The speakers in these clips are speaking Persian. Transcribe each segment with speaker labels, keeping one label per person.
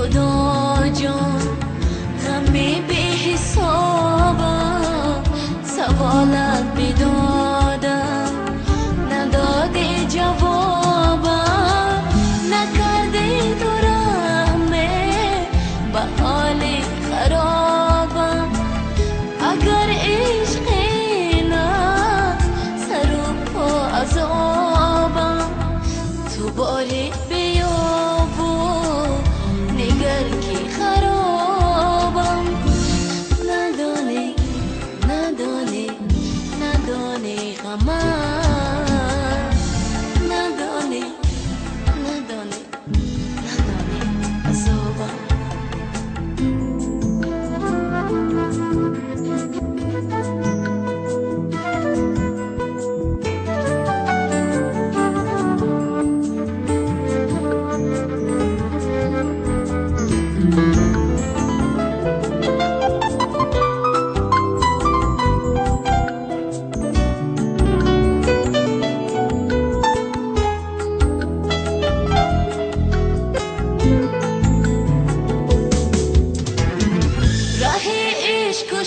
Speaker 1: خدا جان غمی بی حسابم سوالت بدادم ندادی جوابم نکردی تو رحمه به حال خرابم اگر عشق نه سر و پا عذابم تو باری بیاب و نگر کی خرابم ندانی ندانی ندانی غمم ندانی ندانی ندانی عذابم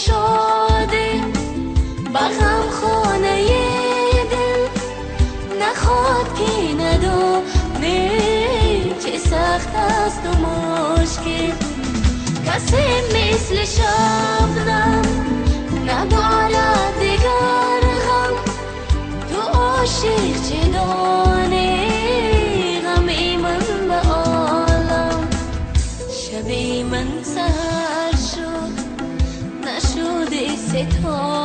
Speaker 1: شده بغم خانه دل نخواد که ندانه چه سخت است و مشکل کسی مثل شبنم ندارد دیگر غم تو عاشق چه دانی غمی من به عالم شبی من سهر شد نشده ستاره